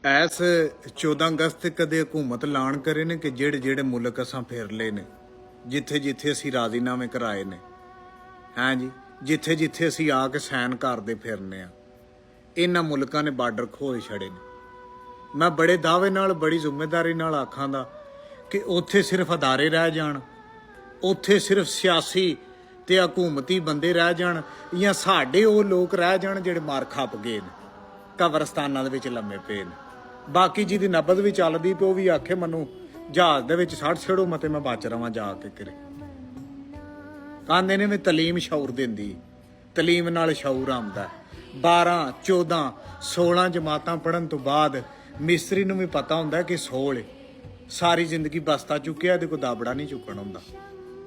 S 14 ਅਗਸਤ ਕਦੇ ਹਕੂਮਤ ਐਲਾਨ ਕਰੇ ਨੇ ਕਿ ਜਿਹੜੇ ਜਿਹੜੇ ਮੁਲਕ ਅਸਾਂ ਫੇਰ ਲਏ ਨੇ, ਜਿੱਥੇ ਜਿੱਥੇ ਅਸੀਂ ਰਾਜ਼ੀਨਾਮੇ ਕਰਾਏ ਨੇ, ਹਾਂ ਜੀ, ਜਿੱਥੇ ਜਿੱਥੇ ਅਸੀਂ ਆ ਕੇ ਸਾਈਨ ਕਰਦੇ ਫਿਰਨੇ ਆ, ਇਹਨਾਂ ਮੁਲਕਾਂ ਨੇ ਬਾਰਡਰ ਖੋਏ ਛੜੇ ਨੇ। ਮੈਂ ਬੜੇ ਦਾਅਵੇ ਨਾਲ, ਬੜੀ ਜ਼ਿੰਮੇਵਾਰੀ ਨਾਲ ਆਖਾਂ ਦਾ ਕਿ ਉੱਥੇ ਸਿਰਫ ਅਦਾਰੇ ਰਹਿ ਜਾਣ, ਉੱਥੇ ਸਿਰਫ ਸਿਆਸੀ ਤੇ ਹਕੂਮਤੀ ਬੰਦੇ ਰਹਿ ਜਾਣ, ਜਾਂ ਸਾਡੇ ਉਹ ਲੋਕ ਰਹਿ ਜਾਣ ਜਿਹੜੇ ਮਾਰ ਖੱਪ ਗਏ ਨੇ, ਕਬਰਸਤਾਨਾਂ ਦੇ ਵਿੱਚ ਲੰਮੇ ਪਏ ਨੇ। ਬਾਕੀ ਜਿਹਦੀ ਨਬਜ਼ ਵੀ ਚੱਲਦੀ ਪਈ ਉਹ ਵੀ ਆਖੇ ਮੈਨੂੰ ਜਹਾਜ਼ ਦੇ ਵਿੱਚ ਛੱਡ ਛੜੋ ਮਤੇ ਮੈਂ ਬਚ ਰਵਾਂ ਜਾ ਕੇ ਕਰੇ। ਕਹਿੰਦੇ ਨੇ ਵੀ ਤਲੀਮ ਸ਼ੌਰ ਦਿੰਦੀ, ਤਲੀਮ ਨਾਲ ਸ਼ੌਰ ਆਉਂਦਾ। 12 14 16 ਜਮਾਤਾਂ ਪੜ੍ਹਨ ਤੋਂ ਬਾਅਦ ਮਿਸਤਰੀ ਨੂੰ ਵੀ ਪਤਾ ਹੁੰਦਾ ਕਿ ਸੋਲ ਸਾਰੀ ਜ਼ਿੰਦਗੀ ਬਸਤਾ ਚੁੱਕਿਆ, ਇਹਦੇ ਕੋਲ ਦਾਬੜਾ ਨਹੀਂ ਚੁੱਕਣ ਹੁੰਦਾ,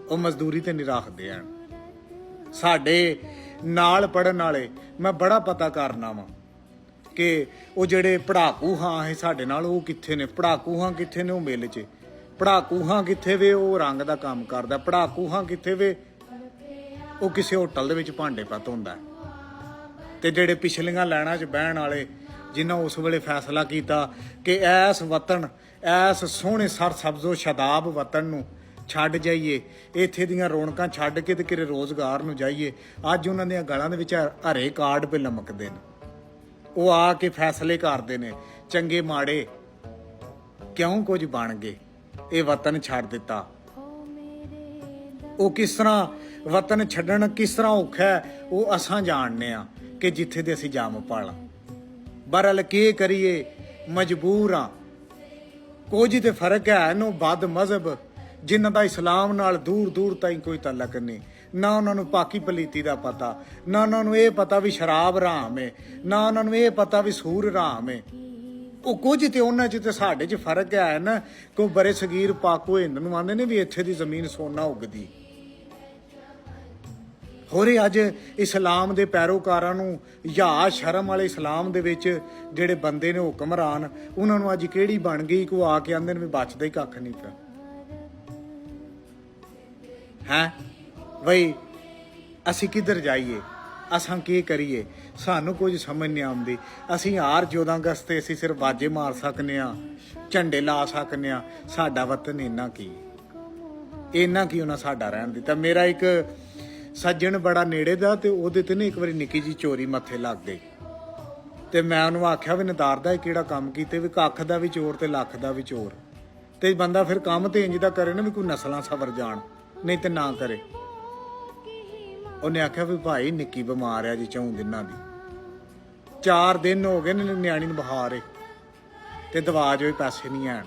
ਉਹ ਮਜ਼ਦੂਰੀ ਤੇ ਨਹੀਂ ਰੱਖਦੇ ਹਨ। ਸਾਡੇ ਨਾਲ ਪੜ੍ਹਨ ਵਾਲੇ ਮੈਂ ਬੜਾ ਪਤਾ ਕਰਨਾ ਵਾ ਕਿ ਉਹ ਜਿਹੜੇ ਪੜਾਕੂ ਹਾਂ ਹੈ ਸਾਡੇ ਨਾਲ, ਉਹ ਕਿੱਥੇ ਨੇ? ਪੜਾਕੂ ਹਾਂ ਕਿੱਥੇ ਨੇ? ਉਹ ਮਿਲ 'ਚ। ਪੜਾਕੂ ਹਾਂ ਕਿੱਥੇ ਵੇ? ਉਹ ਰੰਗ ਦਾ ਕੰਮ ਕਰਦਾ। ਪੜਾਕੂ ਹਾਂ ਕਿੱਥੇ ਵੇ? ਉਹ ਕਿਸੇ ਹੋਟਲ ਦੇ ਵਿੱਚ ਭਾਂਡੇ ਪਤ ਹੁੰਦਾ। ਤੇ ਜਿਹੜੇ ਪਿਛਲੀਆਂ ਲਾਈਨਾਂ 'ਚ ਬਹਿਣ ਵਾਲੇ ਜਿਨ੍ਹਾਂ ਉਸ ਵੇਲੇ ਫੈਸਲਾ ਕੀਤਾ ਕਿ ਐਸ ਵਤਨ, ਐਸ ਸੋਹਣੇ ਸਰਸਬਜ਼ੋ ਸ਼ਦਾਬ ਵਤਨ ਨੂੰ ਛੱਡ ਜਾਈਏ, ਇੱਥੇ ਦੀਆਂ ਰੌਣਕਾਂ ਛੱਡ ਕੇ ਤੇ ਕਿਤੇ ਰੋਜ਼ਗਾਰ ਨੂੰ ਜਾਈਏ, ਅੱਜ ਉਹਨਾਂ ਦੀਆਂ ਗਲਾਂ ਦੇ ਵਿੱਚ ਹਰੇ ਕਾਰਡ ਪੇ ਲਮਕਦੇ ਨੇ। ਉਹ ਆ ਕੇ ਫੈਸਲੇ ਕਰਦੇ ਨੇ ਚੰਗੇ ਮਾੜੇ, ਕਿਉਂ ਕੁਝ ਬਣ ਗਏ, ਇਹ ਵਤਨ ਛੱਡ ਦਿੱਤਾ। ਉਹ ਕਿਸ ਤਰ੍ਹਾਂ ਵਤਨ ਛੱਡਣ ਕਿਸ ਤਰ੍ਹਾਂ ਔਖਾ ਹੈ ਉਹ ਅਸਾਂ ਜਾਣਨੇ ਆ ਕਿ ਜਿੱਥੇ ਦੇ ਅਸੀਂ ਜਾਮ ਪਾਲਾਂ। ਬਹਰਹਾਲ ਕੀ ਕਰੀਏ, ਮਜਬੂਰ ਆ। ਕੁਝ ਤੇ ਫਰਕ ਹੈ ਇਹਨੂੰ ਬਦ ਮਜ਼ਹਬ ਜਿਨ੍ਹਾਂ ਦਾ ਇਸਲਾਮ ਨਾਲ ਦੂਰ ਦੂਰ ਤਾਈਂ ਕੋਈ ਤਾਲੁਕ ਨਹੀਂ, ਨਾ ਉਹਨਾਂ ਨੂੰ ਪਾਕੀ ਪਲੀਤੀ ਦਾ ਪਤਾ, ਨਾ ਉਹਨਾਂ ਨੂੰ ਇਹ ਪਤਾ ਵੀ ਸ਼ਰਾਬ ਹਰਾਮ ਹੈ, ਨਾ ਉਹਨਾਂ ਨੂੰ ਇਹ ਪਤਾ ਵੀ ਸੂਰ ਹਰਾਮ ਹੈ। ਉਹ ਕੁਝ ਤੇ ਉਹਨਾਂ 'ਚ ਤੇ ਸਾਡੇ 'ਚ ਫਰਕ ਹੈ ਨਾ। ਕੋਈ ਬਰੇ ਸਗੀਰ ਪਾਕੋ ਹਿੰਦ ਨੂੰ ਆਉਂਦੇ ਨੇ ਵੀ ਇੱਥੇ ਦੀ ਜ਼ਮੀਨ ਸੋਨਾ ਉਗਦੀ। ਹੋਰੇ ਅੱਜ ਇਸਲਾਮ ਦੇ ਪੈਰੋਕਾਰਾਂ ਨੂੰ ਜਾਂ ਸ਼ਰਮ ਵਾਲੇ ਇਸਲਾਮ ਦੇ ਵਿੱਚ ਜਿਹੜੇ ਬੰਦੇ ਨੇ ਹੁਕਮਰਾਨ, ਉਹਨਾਂ ਨੂੰ ਅੱਜ ਕਿਹੜੀ ਬਣ ਗਈ ਕਿ ਉਹ ਆ ਕੇ ਆਂਦੇ ਨੇ ਵੀ ਬਚਦਾ ਹੀ ਕੱਖ ਨਹੀਂ ਪਿਆ ਹੈ। ਬਈ ਅਸੀਂ ਕਿੱਧਰ ਜਾਈਏ, ਅਸਾਂ ਕੀ ਕਰੀਏ, ਸਾਨੂੰ ਕੁਝ ਸਮਝ ਨਹੀਂ ਆਉਂਦੀ। ਅਸੀਂ ਹਰ 14 ਅਗਸਤ ਤੇ ਅਸੀਂ ਸਿਰਫ ਬਾਜੇ ਮਾਰ ਸਕਨੇ ਆ, ਝੰਡੇ ਲਾ ਸਕਨੇ ਆ। ਸਾਡਾ ਵਤਨ ਇੰਨਾ ਕੀ ਉਹਨਾਂ ਸਾਡਾ ਰਹਿਣ ਦਿੱਤਾ। ਮੇਰਾ ਇੱਕ ਸੱਜਣ ਬੜਾ ਨੇੜੇ ਦਾ, ਤੇ ਉਹਦੇ ਤੇ ਨਾ ਇੱਕ ਵਾਰੀ ਨਿੱਕੀ ਜੀ ਚੋਰੀ ਮੱਥੇ ਲੱਗ ਗਈ, ਤੇ ਮੈਂ ਉਹਨੂੰ ਆਖਿਆ ਵੀ ਨਦਾਰ ਦਾ ਕਿਹੜਾ ਕੰਮ ਕੀਤੇ, ਵੀ ਕੱਖ ਦਾ ਵੀ ਚੋਰ ਤੇ ਲੱਖ ਦਾ ਵੀ ਚੋਰ। ਤੇ ਬੰਦਾ ਫਿਰ ਕੰਮ ਤੇ ਇੰਜ ਦਾ ਕਰੇ ਨਾ ਵੀ ਕੋਈ ਨਸਲਾਂ ਸਵਰ ਜਾਣ, ਨਹੀਂ ਤੇ ਨਾ ਕਰੇ। ਉਹਨੇ ਆਖਿਆ ਵੀ ਭਾਈ ਨਿੱਕੀ ਬਿਮਾਰ ਆ ਜੀ 4 ਦਿਨਾਂ ਦੀ, 4 ਦਿਨ ਹੋ ਗਏ ਨੇ ਨਿਆਣੀ ਨੂੰ ਬੁਖਾਰ ਏ, ਤੇ ਦਵਾ ਜੋ ਪੈਸੇ ਨਹੀਂ ਆਣ,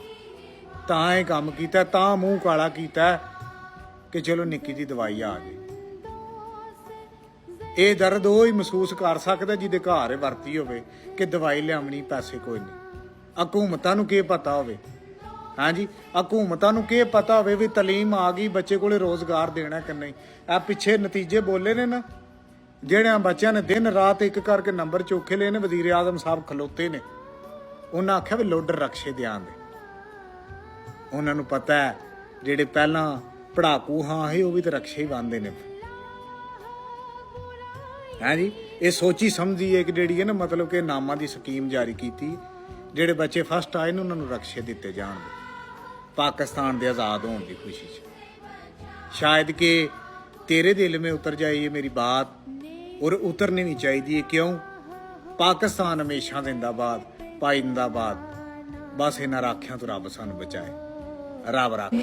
ਤਾਂ ਇਹ ਕੰਮ ਕੀਤਾ, ਤਾਂ ਮੂੰਹ ਕਾਲਾ ਕੀਤਾ ਕਿ ਚਲੋ ਨਿੱਕੀ ਦੀ ਦਵਾਈ ਆ ਗਈ। ਇਹ ਦਰਦ ਉਹ ਹੀ ਮਹਿਸੂਸ ਕਰ ਸਕਦਾ ਜਿਹਦੇ ਘਰ ਵਰਤੀ ਹੋਵੇ ਕਿ ਦਵਾਈ ਲਿਆਉਣੀ, ਪੈਸੇ ਕੋਈ ਨਹੀਂ। ਹਕੂਮਤਾਂ ਨੂੰ ਕੀ ਪਤਾ ਹੋਵੇ? ਹਾਂਜੀ, ਹਕੂਮਤਾਂ ਨੂੰ ਕੀ ਪਤਾ ਹੋਵੇ ਵੀ ਤਾਲੀਮ ਆ ਗਈ, ਬੱਚੇ ਕੋਲੇ ਰੋਜ਼ਗਾਰ ਦੇਣਾ ਕਿ ਨਹੀਂ। ਇਹ ਪਿੱਛੇ ਨਤੀਜੇ ਬੋਲੇ ਨੇ ਨਾ, ਜਿਹੜਿਆਂ ਬੱਚਿਆਂ ਨੇ ਦਿਨ ਰਾਤ ਇੱਕ ਕਰਕੇ ਨੰਬਰ ਚੋਖੇ ਲਏ ਨੇ, ਵਜ਼ੀਰ ਆਜ਼ਮ ਸਾਹਿਬ ਖਲੋਤੇ ਨੇ, ਉਹਨਾਂ ਆਖਿਆ ਵੀ ਲੋਡਰ ਰਕਸ਼ੇ ਦਿਆਂਗੇ। ਉਹਨਾਂ ਨੂੰ ਪਤਾ ਹੈ ਜਿਹੜੇ ਪਹਿਲਾਂ ਪੜਾਕੂ ਹਾਂ ਇਹ ਉਹ ਵੀ ਤਾਂ ਰਕਸ਼ੇ ਹੀ ਬੰਨਦੇ ਨੇ। ਹਾਂਜੀ, ਇਹ ਸੋਚੀ ਸਮਝੀ ਇੱਕ ਜਿਹੜੀ ਹੈ ਨਾ, ਮਤਲਬ ਕਿ ਨਾਮਾਂ ਦੀ ਸਕੀਮ ਜਾਰੀ ਕੀਤੀ, ਜਿਹੜੇ ਬੱਚੇ ਫਸਟ ਆਏ ਨੇ ਉਹਨਾਂ ਨੂੰ ਰਕਸ਼ੇ ਦਿੱਤੇ ਜਾਣਗੇ ਪਾਕਿਸਤਾਨ ਦੇ ਆਜ਼ਾਦ ਹੋਣ ਦੀ ਖੁਸ਼ੀ 'ਚ। ਸ਼ਾਇਦ ਕਿ तेरे दिल में उतर जाए ये मेरी बात, और उतरनी नहीं चाहिए। क्यों? पाकिस्तान हमेशा जिंदाबाद, पाइंदाबाद। बस इन्हां राखियां तो रब सानू बचाए। रब राख।